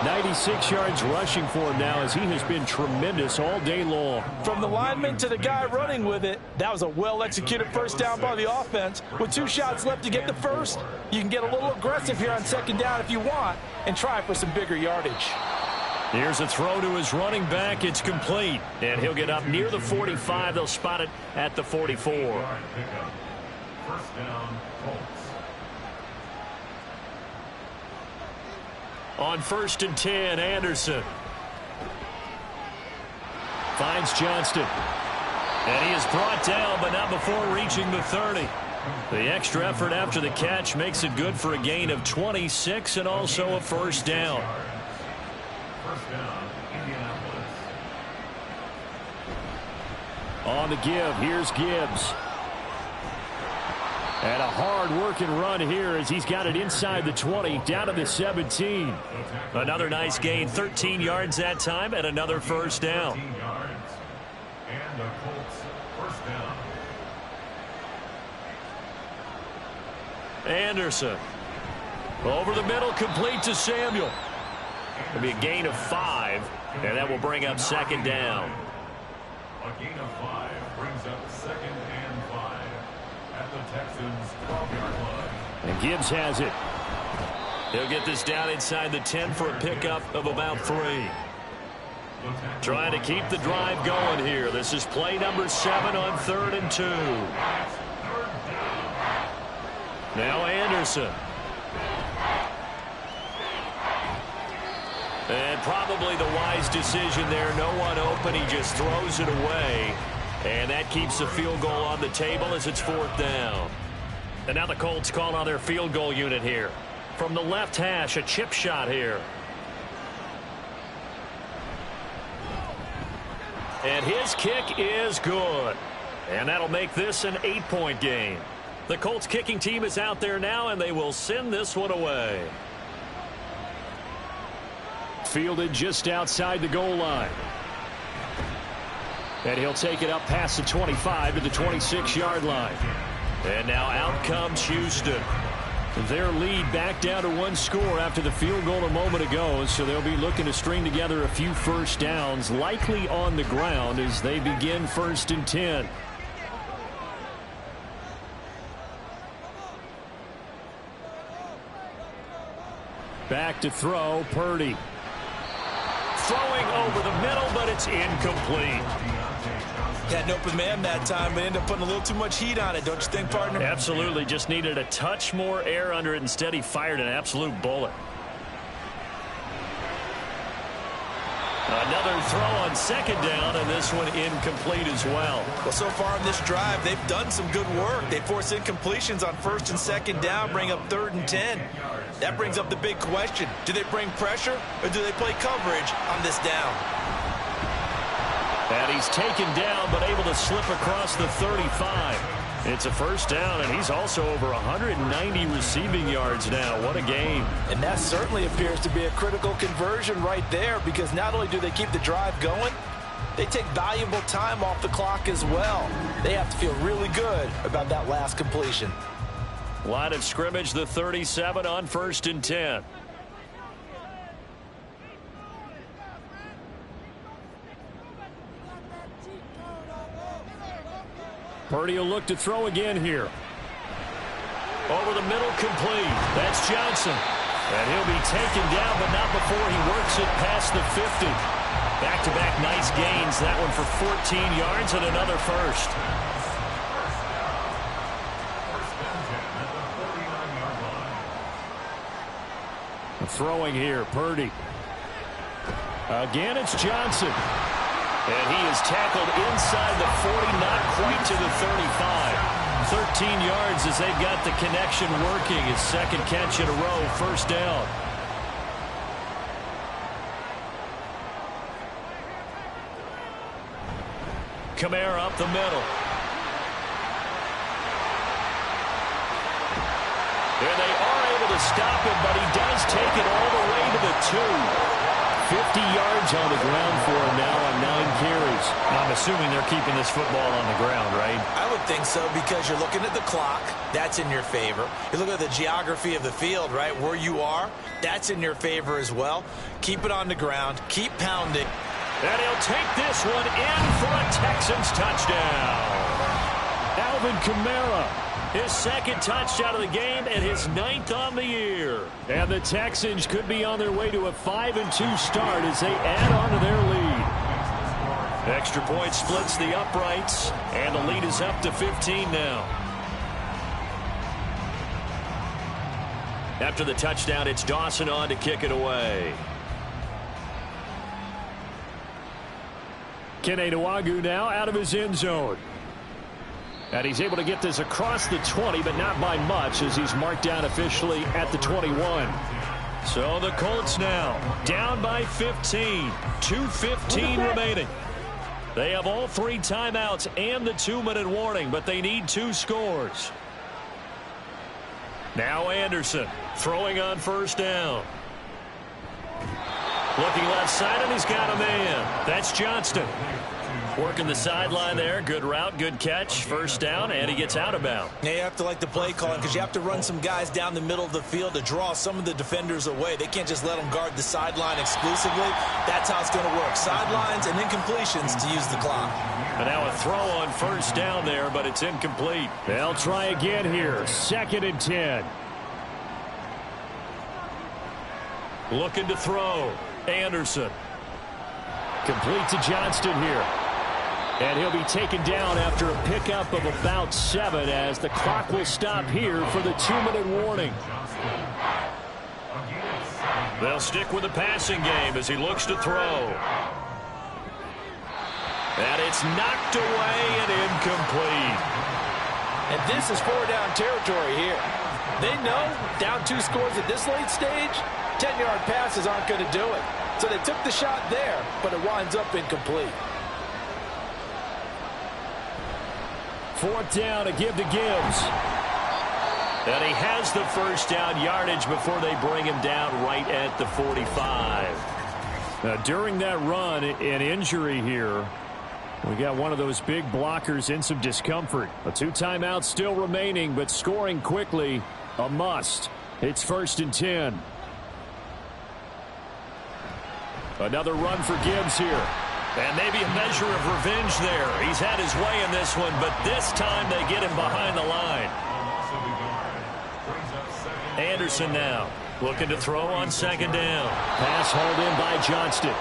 96 yards rushing for him now as he has been tremendous all day long. From the lineman to the guy running with it, that was a well-executed first down by the offense. With 2 shots left to get the first, you can get a little aggressive here on 2nd down if you want and try for some bigger yardage. Here's a throw to his running back. It's complete, and he'll get up near the 45. They'll spot it at the 44. First down, Colts. On 1st and 10, Anderson finds Johnston. And he is brought down, but not before reaching the 30. The extra effort after the catch makes it good for a gain of 26 and also a first down. First down, Indianapolis. On the give, here's Gibbs. And a hard-working run here as he's got it inside the 20, down to the 17. Another nice gain, 13 yards that time, and another first down. 13 yards. And the Colts first down. Anderson. Over the middle, complete to Samuel. It'll be a gain of 5, and that will bring up 2nd down. A gain of 5 brings up 2nd and 5 at the Texans' 12-yard line. And Gibbs has it. He'll get this down inside the 10 for a pickup of about 3. Trying to keep the drive going here. This is play number 7 on 3rd and 2. Now Anderson. And probably the wise decision there. No one open. He just throws it away. And that keeps the field goal on the table as it's 4th down. And now the Colts call on their field goal unit here. From the left hash, a chip shot here. And his kick is good. And that'll make this an 8-point game. The Colts kicking team is out there now, and they will send this one away. Fielded just outside the goal line. And he'll take it up past the 25 to the 26-yard line. And now out comes Houston. Their lead back down to 1 score after the field goal a moment ago, so they'll be looking to string together a few first downs, likely on the ground as they begin 1st and 10. Back to throw, Purdy. Throwing over the middle, but it's incomplete. Had an open man that time, but ended up putting a little too much heat on it, don't you think, partner? Absolutely. Just needed a touch more air under it. Instead, he fired an absolute bullet. Another throw on second down, and this one incomplete as well. Well, so far in this drive, they've done some good work. They force incompletions on first and second down, bring up 3rd and 10. That brings up the big question. Do they bring pressure, or do they play coverage on this down? And he's taken down, but able to slip across the 35. It's a first down, and he's also over 190 receiving yards now. What a game. And that certainly appears to be a critical conversion right there, because not only do they keep the drive going, they take valuable time off the clock as well. They have to feel really good about that last completion. Line of scrimmage, the 37 on 1st and 10. Purdy will look to throw again here. Over the middle, complete. That's Johnson. And he'll be taken down, but not before he works it past the 50. Back-to-back nice gains. That one for 14 yards and another first. Throwing here, Purdy. Again, it's Johnson. And he is tackled inside the 40, not quite to the 35. 13 yards as they've got the connection working. His second catch in a row, first down. Kamara up the middle. And they are able to stop him, but he does take it all the way to the 2. 50 yards on the ground for him now on 9 carries. I'm assuming they're keeping this football on the ground, right? I would think so, because you're looking at the clock. That's in your favor. You look at the geography of the field, right? Where you are, that's in your favor as well. Keep it on the ground. Keep pounding. And he'll take this one in for a Texans touchdown. Alvin Kamara. His second touchdown of the game and his 9th on the year. And the Texans could be on their way to a 5-2 start as they add on to their lead. Extra point splits the uprights, and the lead is up to 15 now. After the touchdown, it's Dawson on to kick it away. Kene Nwangwu now out of his end zone. And he's able to get this across the 20, but not by much, as he's marked down officially at the 21. So the Colts now down by 15. 2:15 remaining. They have all 3 timeouts and the 2-minute warning, but they need 2 scores. Now Anderson throwing on first down. Looking left side, and he's got a man. That's Johnston. Working the sideline there. Good route, good catch. First down, and he gets out of bounds. Yeah, you have to like the play calling, because you have to run some guys down the middle of the field to draw some of the defenders away. They can't just let them guard the sideline exclusively. That's how it's going to work. Sidelines and incompletions to use the clock. And now a throw on first down there, but it's incomplete. They'll try again here. 2nd and 10. Looking to throw. Anderson. Complete to Johnston here. And he'll be taken down after a pickup of about 7, as the clock will stop here for the 2-minute warning. They'll stick with the passing game as he looks to throw. And it's knocked away and incomplete. And this is 4-down territory here. They know down 2 scores at this late stage, 10-yard passes aren't going to do it. So they took the shot there, but it winds up incomplete. 4th down to give to Gibbs. And he has the first down yardage before they bring him down right at the 45. During that run, an injury here. We got one of those big blockers in some discomfort. 2 timeouts still remaining, but scoring quickly, a must. It's 1st and 10. Another run for Gibbs here. And maybe a measure of revenge there. He's had his way in this one, but this time they get him behind the line. Anderson now looking to throw on 2nd down. Pass hauled in by Johnston.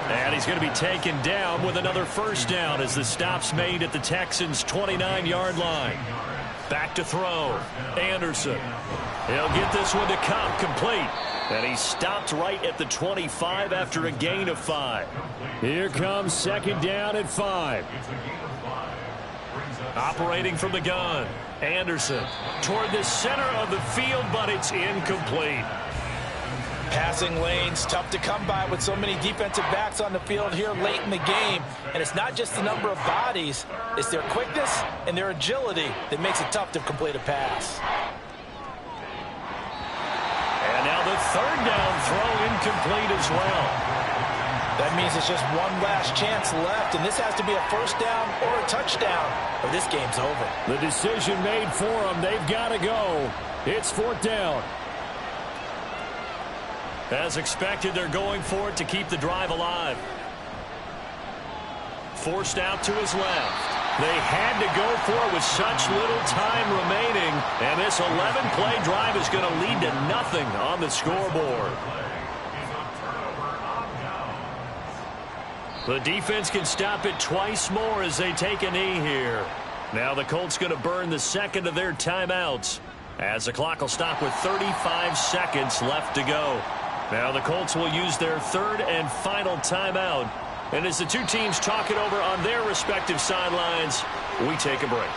And he's going to be taken down with another first down as the stop's made at the Texans' 29-yard line. Back to throw. Anderson. He'll get this one to Cup, complete. And he stopped right at the 25 after a gain of 5. Here comes second down at 5. Operating from the gun. Anderson toward the center of the field, but it's incomplete. Passing lanes, tough to come by with so many defensive backs on the field here late in the game. And it's not just the number of bodies, it's their quickness and their agility that makes it tough to complete a pass. And now the third down throw incomplete as well. That means it's just one last chance left, and this has to be a first down or a touchdown, or this game's over. The decision made for them. They've got to go. It's fourth down. As expected, they're going for it to keep the drive alive. Forced out to his left. They had to go for it with such little time remaining, and this 11-play drive is going to lead to nothing on the scoreboard. The defense can stop it twice more as they take a knee here. Now the Colts going to burn the second of their timeouts as the clock will stop with 35 seconds left to go. Now the Colts will use their third and final timeout. And as the two teams talk it over on their respective sidelines, we take a break.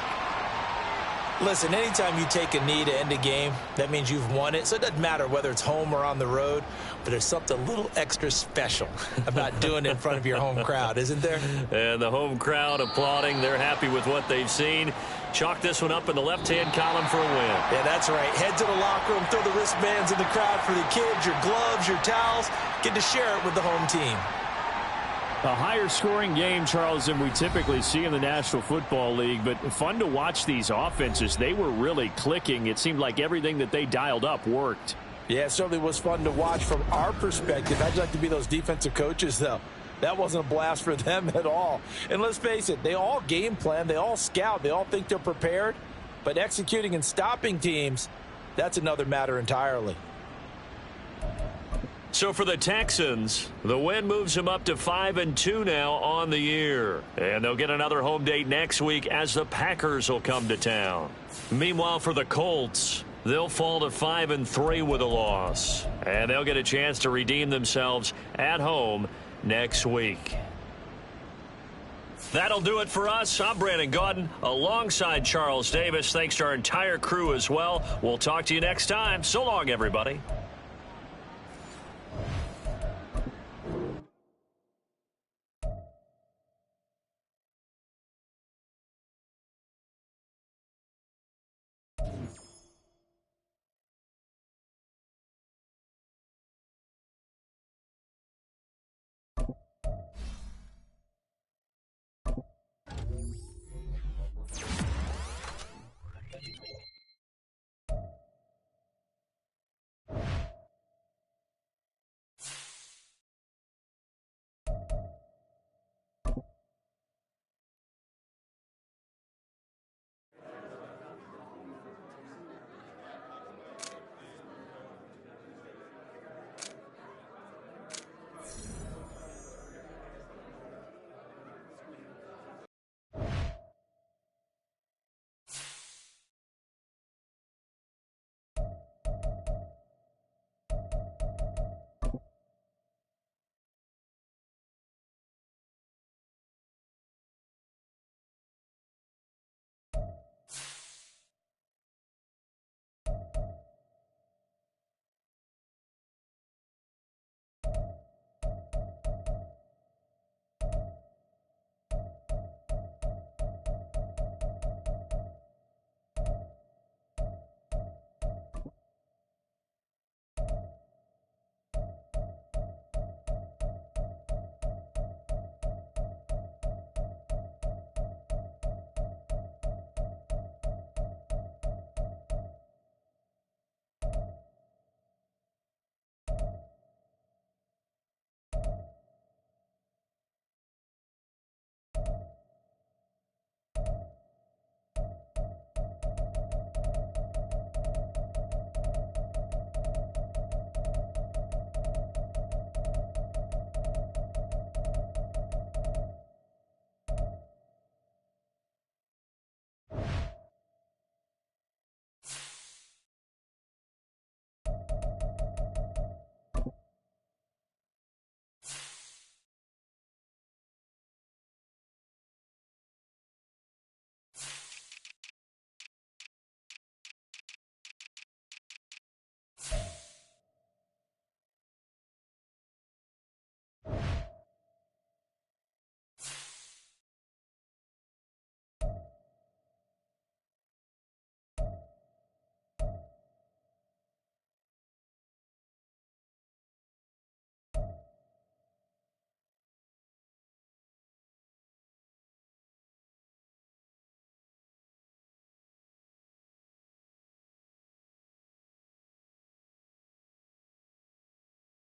Listen, anytime you take a knee to end a game, that means you've won it. So it doesn't matter whether it's home or on the road, but there's something a little extra special about doing it in front of your home crowd, isn't there? And the home crowd applauding. They're happy with what they've seen. Chalk this one up in the left-hand column for a win. Yeah, that's right. Head to the locker room, throw the wristbands in the crowd for the kids, your gloves, your towels. Get to share it with the home team. A higher scoring game, Charles, than we typically see in the National Football League, but fun to watch these offenses. They were really clicking. It seemed like everything that they dialed up worked. Yeah, it certainly was fun to watch from our perspective. How'd you like to be those defensive coaches, though? That wasn't a blast for them at all. And let's face it, they all game plan, they all scout, they all think they're prepared. But executing and stopping teams, that's another matter entirely. So for the Texans, the win moves them up to 5-2 now on the year. And they'll get another home date next week as the Packers will come to town. Meanwhile, for the Colts, they'll fall to 5-3 with a loss. And they'll get a chance to redeem themselves at home next week. That'll do it for us. I'm Brandon Gaudin alongside Charles Davis. Thanks to our entire crew as well. We'll talk to you next time. So long, everybody.